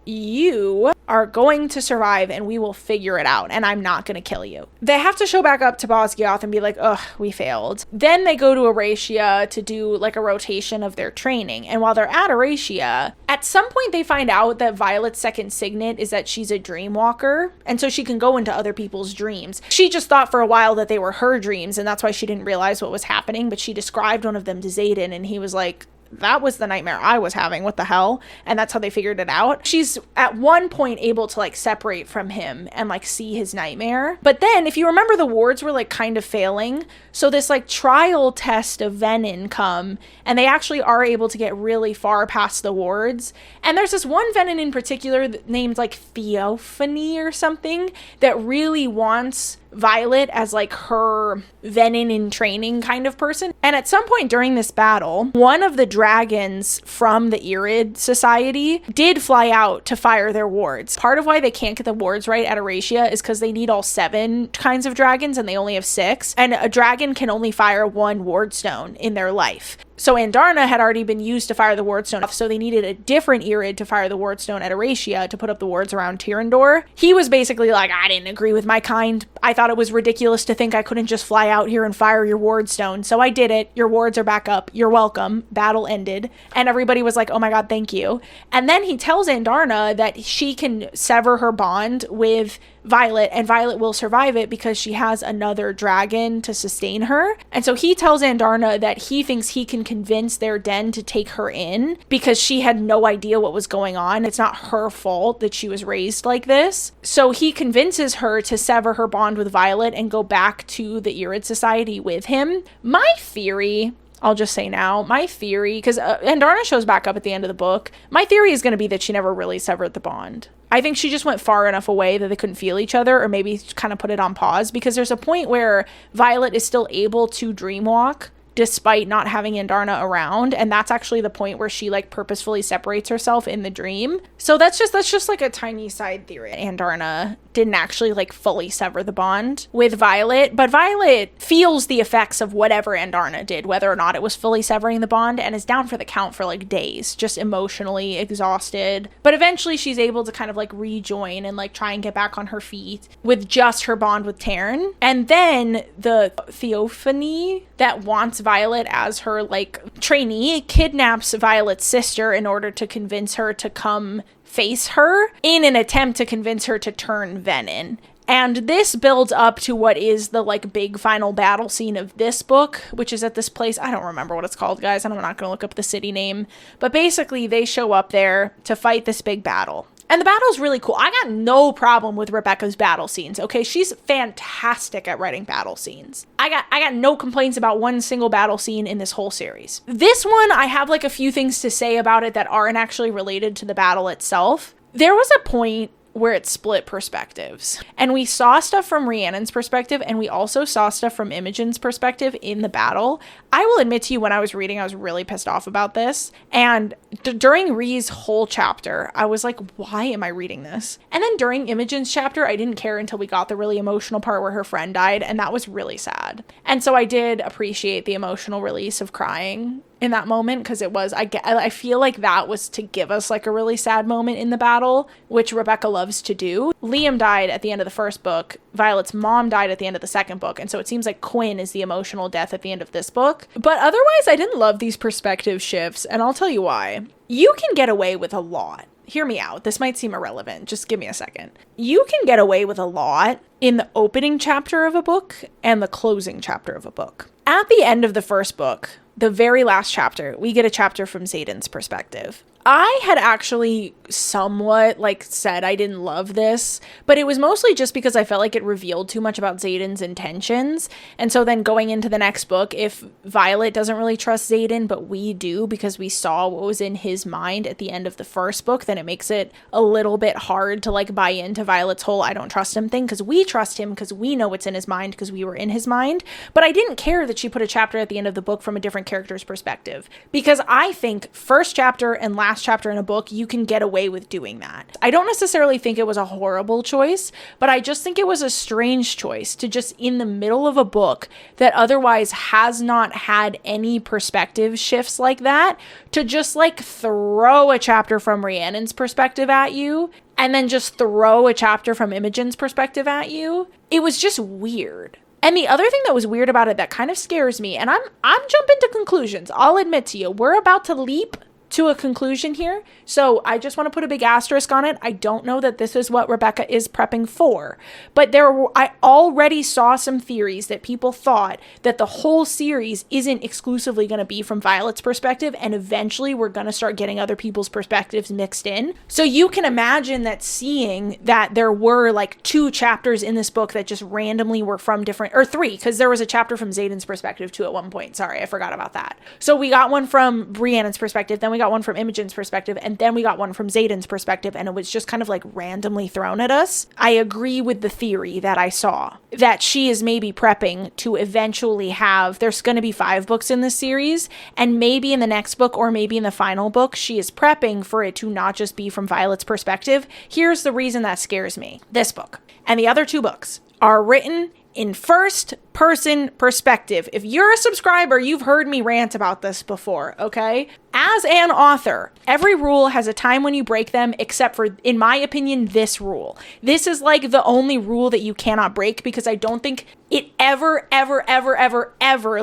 you are going to survive and we will figure it out, and I'm not going to kill you. They have to show back up to Basgiath and be like, ugh, we failed. Then they go to Eratia to do like a rotation of their training. And while they're at Eratia, at some point they find out that Violet's second signet is that she's a dream walker, and so she can go into other people's dreams. She just thought for a while that they were her dreams, and that's why she didn't realize what was happening, but she described one of them to Xaden, and he was like, that was the nightmare I was having. What the hell? And that's how they figured it out. She's at one point able to like separate from him and like see his nightmare. But then if you remember, the wards were like kind of failing. So this like trial test of Venin come, and they actually are able to get really far past the wards. And there's this one Venin in particular named like Theophany or something that really wants Violet as like her Venin in training kind of person. And at some point during this battle, one of the dragons from the Irid Society did fly out to fire their wards. Part of why they can't get the wards right at Eratia is because they need all 7 kinds of dragons and they only have 6. And a dragon can only fire 1 ward stone in their life. So Andarna had already been used to fire the wardstone, so they needed a different Irid to fire the wardstone at Eratia to put up the wards around Tyrrendor. He was basically like, I didn't agree with my kind. I thought it was ridiculous to think I couldn't just fly out here and fire your wardstone, so I did it. Your wards are back up. You're welcome. Battle ended. And everybody was like, oh my god, thank you. And then he tells Andarna that she can sever her bond with Violet, and Violet will survive it because she has another dragon to sustain her. And so he tells Andarna that he thinks he can convince their den to take her in because she had no idea what was going on. It's not her fault that she was raised like this. So he convinces her to sever her bond with Violet and go back to the Irid Society with him. My theory, I'll just say now, my theory, because Andarna shows back up at the end of the book, my theory is going to be that she never really severed the bond. I think she just went far enough away that they couldn't feel each other, or maybe kind of put it on pause, because there's a point where Violet is still able to dreamwalk despite not having Andarna around, and that's actually the point where she like purposefully separates herself in the dream. So that's just like a tiny side theory. Andarna didn't actually like fully sever the bond with Violet, but Violet feels the effects of whatever Andarna did, whether or not it was fully severing the bond, and is down for the count for like days, just emotionally exhausted. But eventually she's able to kind of like rejoin and like try and get back on her feet with just her bond with Taryn. And then the Theophany that wants Violet as her like trainee kidnaps Violet's sister in order to convince her to come face her in an attempt to convince her to turn Venin. And this builds up to what is the like big final battle scene of this book, which is at this place. I don't remember what it's called, guys, and I'm not going to look up the city name. But basically they show up there to fight this big battle. And the battle's really cool. I got no problem with Rebecca's battle scenes, okay? She's fantastic at writing battle scenes. I got no complaints about one single battle scene in this whole series. This one, I have like a few things to say about it that aren't actually related to the battle itself. There was a point where it split perspectives. And we saw stuff from Rhiannon's perspective, and we also saw stuff from Imogen's perspective in the battle. I will admit to you, when I was reading, I was really pissed off about this. And during Rhee's whole chapter, I was like, why am I reading this? And then during Imogen's chapter, I didn't care until we got the really emotional part where her friend died, and that was really sad. And so I did appreciate the emotional release of crying in that moment, because it was, I feel like that was to give us like a really sad moment in the battle, which Rebecca loves to do. Liam died at the end of the first book. Violet's mom died at the end of the second book. And so it seems like Quinn is the emotional death at the end of this book. But otherwise, I didn't love these perspective shifts, and I'll tell you why. You can get away with a lot. Hear me out. This might seem irrelevant. Just give me a second. You can get away with a lot in the opening chapter of a book and the closing chapter of a book. At the end of the first book, the very last chapter, we get a chapter from Xaden's perspective. I had actually somewhat said I didn't love this, but it was mostly just because I felt like it revealed too much about Xaden's intentions. And so then going into the next book, if Violet doesn't really trust Xaden, but we do because we saw what was in his mind at the end of the first book, then it makes it a little bit hard to buy into Violet's whole I don't trust him thing, because we trust him because we know what's in his mind because we were in his mind. But I didn't care that she put a chapter at the end of the book from a different character's perspective, because I think first chapter and last chapter in a book, you can get away with doing that. I don't necessarily think it was a horrible choice, but I just think it was a strange choice to just in the middle of a book that otherwise has not had any perspective shifts like that, to just throw a chapter from Rhiannon's perspective at you and then just throw a chapter from Imogen's perspective at you. It was just weird. And the other thing that was weird about it that kind of scares me, and I'm jumping to conclusions, I'll admit to you, we're about to leap to a conclusion here. So I just want to put a big asterisk on it. I don't know that this is what Rebecca is prepping for, but I already saw some theories that people thought that the whole series isn't exclusively going to be from Violet's perspective, and eventually we're going to start getting other people's perspectives mixed in. So you can imagine that seeing that there were 2 chapters in this book that just randomly were from different, or 3, because there was a chapter from Xaden's perspective too at one point. Sorry, I forgot about that. So we got one from Rhiannon's perspective, then we got one from Imogen's perspective, and then we got one from Xaden's perspective, and it was just kind of randomly thrown at us. I agree with the theory that I saw, that she is maybe prepping to eventually have, there's going to be 5 books in this series, and maybe in the next book or maybe in the final book, she is prepping for it to not just be from Violet's perspective. Here's the reason that scares me. This book and the other 2 books are written in first person perspective. If you're a subscriber, you've heard me rant about this before, okay? As an author, every rule has a time when you break them, except for, in my opinion, this rule. This is the only rule that you cannot break, because I don't think it ever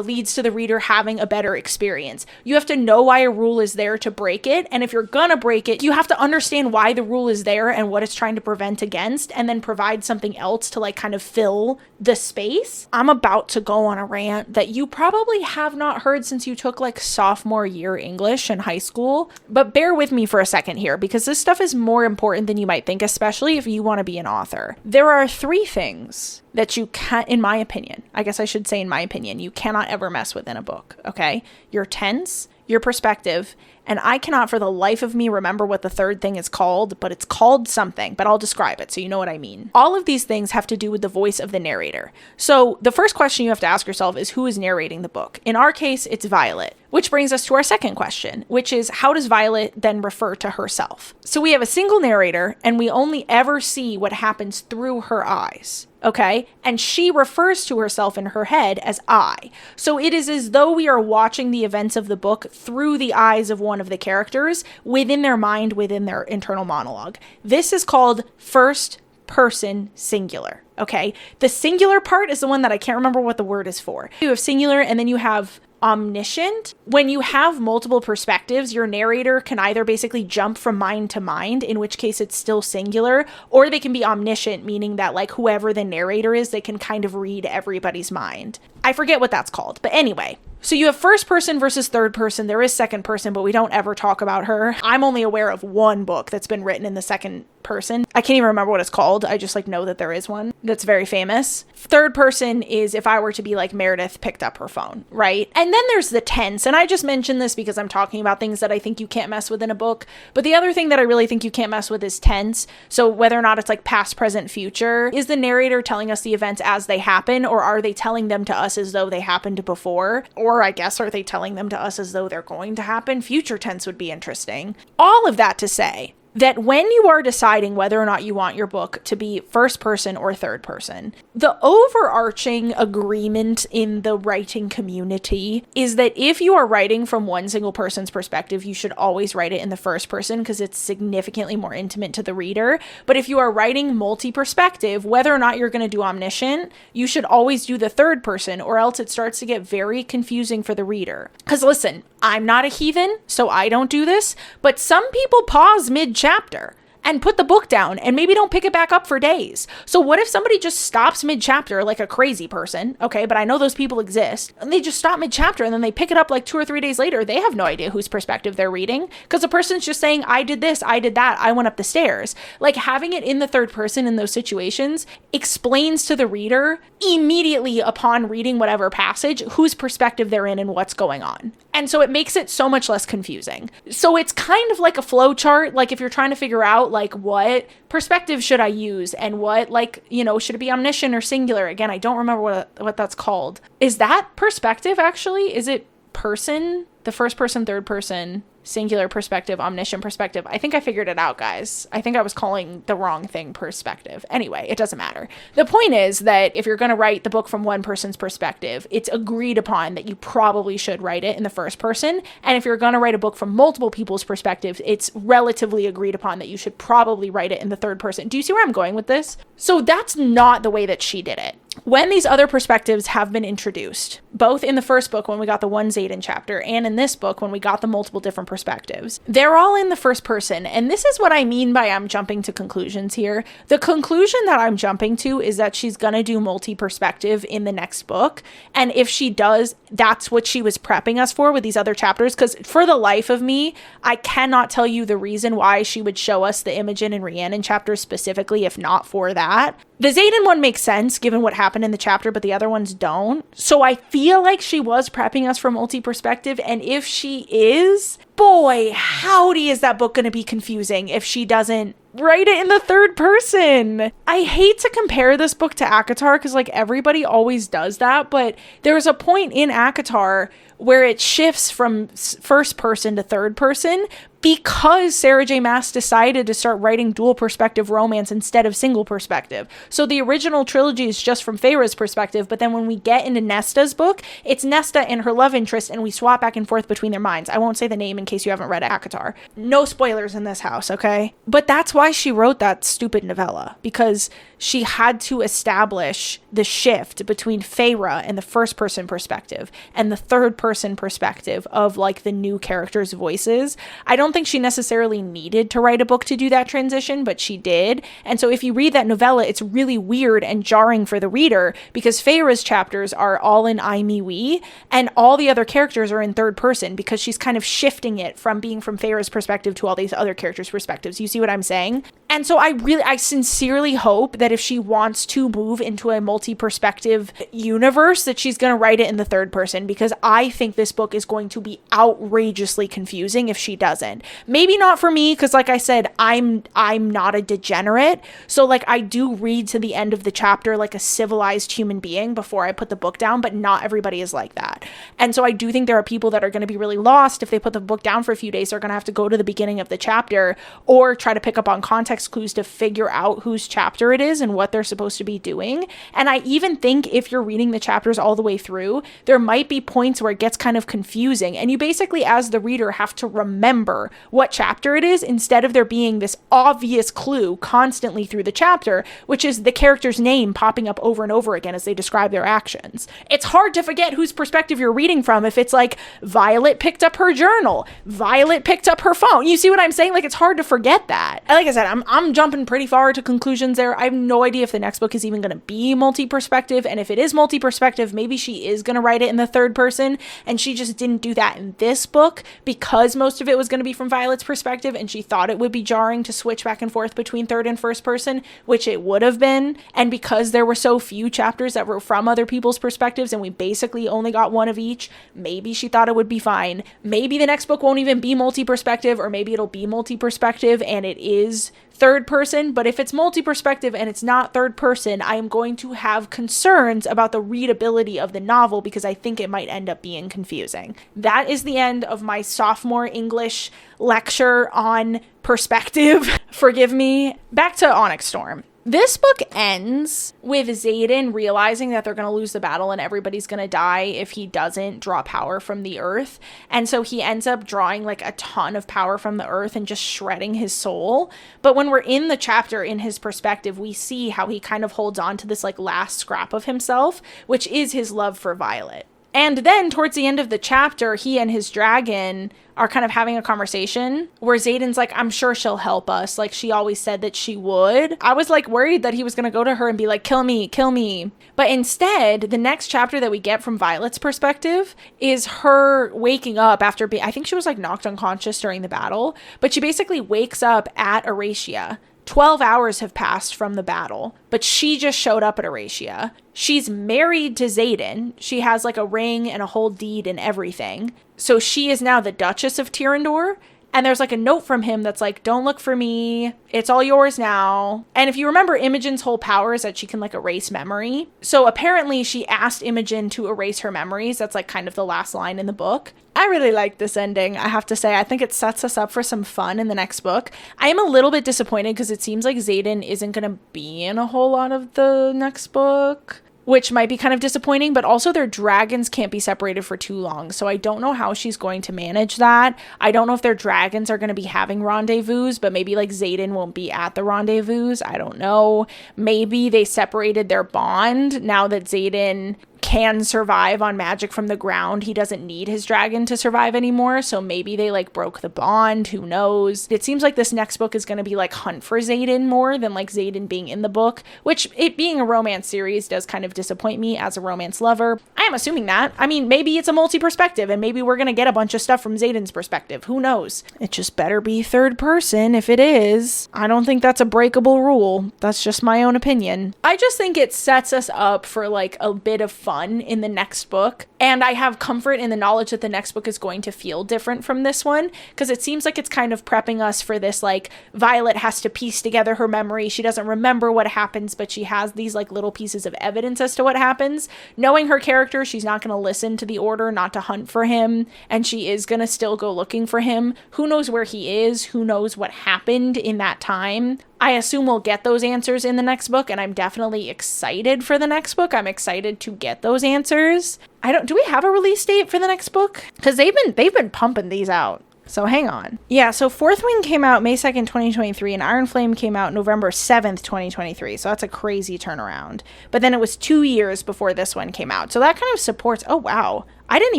leads to the reader having a better experience. You have to know why a rule is there to break it, and if you're gonna break it, you have to understand why the rule is there and what it's trying to prevent against, and then provide something else to kind of fill the space. I'm about to go on a rant that you probably have not heard since you took sophomore year English in high school, but bear with me for a second here, because this stuff is more important than you might think, especially if you want to be an author. There are 3 things that you can't, in my opinion, I guess I should say in my opinion, you cannot ever mess with in a book, okay? Your tense, your perspective, and I cannot for the life of me remember what the third thing is called, but it's called something, but I'll describe it so you know what I mean. All of these things have to do with the voice of the narrator. So the first question you have to ask yourself is, who is narrating the book? In our case, it's Violet, which brings us to our second question, which is, how does Violet then refer to herself? So we have a single narrator, and we only ever see what happens through her eyes. Okay? And she refers to herself in her head as I. So it is as though we are watching the events of the book through the eyes of one of the characters within their mind, within their internal monologue. This is called first person singular. Okay? The singular part is the one that I can't remember what the word is for. You have singular, and then you have omniscient. When you have multiple perspectives, your narrator can either basically jump from mind to mind, in which case it's still singular, or they can be omniscient, meaning that whoever the narrator is, they can kind of read everybody's mind. I forget what that's called, but anyway. So you have first person versus third person. There is second person, but we don't ever talk about her. I'm only aware of one book that's been written in the second person. I can't even remember what it's called. I just know that there is one that's very famous. Third person is if I were to be Meredith picked up her phone, right? And then there's the tense. And I just mentioned this because I'm talking about things that I think you can't mess with in a book. But the other thing that I really think you can't mess with is tense. So whether or not it's past, present, future, is the narrator telling us the events as they happen, or are they telling them to us as though they happened before? Or I guess, are they telling them to us as though they're going to happen? Future tense would be interesting. All of that to say that when you are deciding whether or not you want your book to be first person or third person, the overarching agreement in the writing community is that if you are writing from one single person's perspective, you should always write it in the first person because it's significantly more intimate to the reader. But if you are writing multi-perspective, whether or not you're going to do omniscient, you should always do the third person, or else it starts to get very confusing for the reader. Because listen, I'm not a heathen, so I don't do this, but some people pause mid-chapter. and put the book down and maybe don't pick it back up for days. So what if somebody just stops mid-chapter like a crazy person? Okay, but I know those people exist. And they just stop mid-chapter and then they pick it up like 2 or 3 days later. They have no idea whose perspective they're reading because the person's just saying, I did this, I did that, I went up the stairs. Like having it in the third person in those situations explains to the reader immediately upon reading whatever passage whose perspective they're in and what's going on. And so it makes it so much less confusing. So it's kind of like a flow chart. Like if you're trying to figure out like what perspective should I use and what like, you know, should it be omniscient or singular? Again, I don't remember what that's called. Is that perspective actually? Is it person? The first person, third person, singular perspective, omniscient perspective. I think I figured it out, guys. I think I was calling the wrong thing perspective. Anyway, it doesn't matter. The point is that if you're going to write the book from one person's perspective, it's agreed upon that you probably should write it in the first person. And if you're going to write a book from multiple people's perspectives, it's relatively agreed upon that you should probably write it in the third person. Do you see where I'm going with this? So that's not the way that she did it. When these other perspectives have been introduced, both in the first book when we got the one Xaden chapter and in this book when we got the multiple different perspectives, they're all in the first person. And this is what I mean by I'm jumping to conclusions here. The conclusion that I'm jumping to is that she's going to do multi-perspective in the next book. And if she does, that's what she was prepping us for with these other chapters. Because for the life of me, I cannot tell you the reason why she would show us the Imogen and Rhiannon chapters specifically, if not for that. The Xaden one makes sense given what happened in the chapter, but the other ones don't. So I feel like she was prepping us for multi-perspective. And if she is, boy, howdy is that book going to be confusing if she doesn't write it in the third person. I hate to compare this book to ACOTAR because like everybody always does that, but there's a point in ACOTAR where it shifts from first person to third person because Sarah J. Maas decided to start writing dual perspective romance instead of single perspective. So the original trilogy is just from Feyre's perspective, but then when we get into Nesta's book, it's Nesta and her love interest, and we swap back and forth between their minds. I won't say the name in case you haven't read ACOTAR. No spoilers in this house, okay? But that's why she wrote that stupid novella, because she had to establish the shift between Feyre and the first person perspective and the third person perspective of like the new characters' voices. I don't think she necessarily needed to write a book to do that transition, but she did. And so if you read that novella, it's really weird and jarring for the reader because Feyre's chapters are all in I, me, we, and all the other characters are in third person because she's kind of shifting it from being from Feyre's perspective to all these other characters' perspectives. You see what I'm saying? And so I sincerely hope that if she wants to move into a multi-perspective universe, that she's going to write it in the third person, because I think this book is going to be outrageously confusing if she doesn't. Maybe not for me, because like I said, I'm not a degenerate. So like I do read to the end of the chapter like a civilized human being before I put the book down, but not everybody is like that. And so I do think there are people that are going to be really lost if they put the book down for a few days. They're going to have to go to the beginning of the chapter or try to pick up on context clues to figure out whose chapter it is and what they're supposed to be doing. And I even think if you're reading the chapters all the way through, there might be points where it gets kind of confusing, and you basically as the reader have to remember what chapter it is instead of there being this obvious clue constantly through the chapter, which is the character's name popping up over and over again as they describe their actions. It's hard to forget whose perspective you're reading from if it's like Violet picked up her journal, Violet picked up her phone. You see what I'm saying? Like it's hard to forget that. Like I said, I'm jumping pretty far to conclusions there. I have no idea if the next book is even going to be multi-perspective, and if it is multi-perspective, maybe she is going to write it in the third person, and she just didn't do that in this book because most of it was going to be from Violet's perspective, and she thought it would be jarring to switch back and forth between third and first person, which it would have been, and because there were so few chapters that were from other people's perspectives, and we basically only got one of each, maybe she thought it would be fine. Maybe the next book won't even be multi-perspective, or maybe it'll be multi-perspective and it is third person, but if it's multi-perspective and it's not third person, I am going to have concerns about the readability of the novel because I think it might end up being confusing. That is the end of my sophomore English lecture on perspective. Forgive me. Back to Onyx Storm. This book ends with Xaden realizing that they're going to lose the battle and everybody's going to die if he doesn't draw power from the earth. And so he ends up drawing like a ton of power from the earth and just shredding his soul. But when we're in the chapter in his perspective, we see how he kind of holds on to this like last scrap of himself, which is his love for Violet. And then towards the end of the chapter, he and his dragon are kind of having a conversation where Xaden's like, I'm sure she'll help us. Like, she always said that she would. I was like worried that he was going to go to her and be like, kill me, kill me. But instead, the next chapter that we get from Violet's perspective is her waking up after I think she was like knocked unconscious during the battle, but she basically wakes up at Erasia. 12 hours have passed from the battle, but she just showed up at Erasia. She's married to Xaden. She has like a ring and a whole deed and everything. So she is now the Duchess of Tyrrendor. And there's like a note from him that's like, don't look for me. It's all yours now. And if you remember, Imogen's whole power is that she can like erase memory. So apparently she asked Imogen to erase her memories. That's like kind of the last line in the book. I really like this ending, I have to say. I think it sets us up for some fun in the next book. I am a little bit disappointed because it seems like Xaden isn't going to be in a whole lot of the next book, which might be kind of disappointing, but also their dragons can't be separated for too long. So I don't know how she's going to manage that. I don't know if their dragons are going to be having rendezvous, but maybe like Xaden won't be at the rendezvous. I don't know. Maybe they separated their bond now that Xaden can survive on magic from the ground. He doesn't need his dragon to survive anymore, so maybe they like broke the bond. Who knows? It seems like this next book is going to be like Hunt for Xaden more than like Xaden being in the book, which, it being a romance series, does kind of disappoint me as a romance lover. I am assuming that. I mean, maybe it's a multi-perspective and maybe we're going to get a bunch of stuff from Xaden's perspective. Who knows? It just better be third person. If it is, I don't think that's a breakable rule. That's just my own opinion. I just think it sets us up for like a bit of fun in the next book, and I have comfort in the knowledge that the next book is going to feel different from this one, because it seems like it's kind of prepping us for this, like, Violet has to piece together her memory. She doesn't remember what happens, but she has these like little pieces of evidence as to what happens. Knowing her character, she's not going to listen to the order not to hunt for him, and she is going to still go looking for him. Who knows where he is? Who knows what happened in that time? I assume we'll get those answers in the next book, and I'm definitely excited for the next book. I'm excited to get those answers. Do we have a release date for the next book? Because they've been pumping these out. So hang on. Yeah, so Fourth Wing came out May 2nd, 2023, and Iron Flame came out November 7th, 2023. So that's a crazy turnaround. But then it was 2 years before this one came out. So that kind of supports, oh wow. I didn't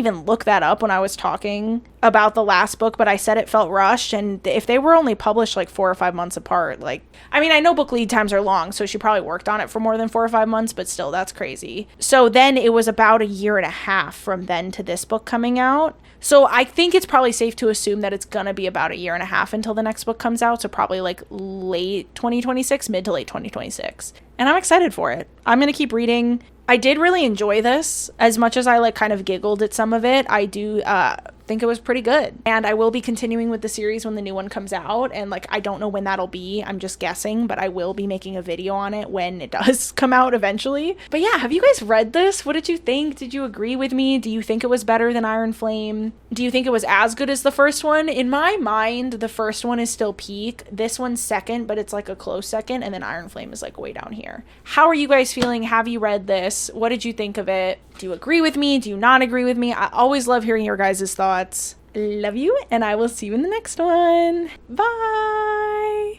even look that up when I was talking about the last book, but I said it felt rushed. And if they were only published like 4 or 5 months apart, like, I mean, I know book lead times are long, so she probably worked on it for more than 4 or 5 months, but still, that's crazy. So then it was about 1.5 years from then to this book coming out. So I think it's probably safe to assume that it's going to be about 1.5 years until the next book comes out. So probably like late 2026, mid to late 2026. And I'm excited for it. I'm going to keep reading. I did really enjoy this. As much as I like kind of giggled at some of it, I do think it was pretty good. And I will be continuing with the series when the new one comes out. And like, I don't know when that'll be. I'm just guessing, but I will be making a video on it when it does come out eventually. But yeah, have you guys read this? What did you think? Did you agree with me? Do you think it was better than Iron Flame? Do you think it was as good as the first one? In my mind, the first one is still peak. This one's second, but it's like a close second. And then Iron Flame is like way down here. How are you guys feeling? Have you read this? What did you think of it? Do you agree with me? Do you not agree with me? I always love hearing your guys' thoughts. Love you, and I will see you in the next one. Bye!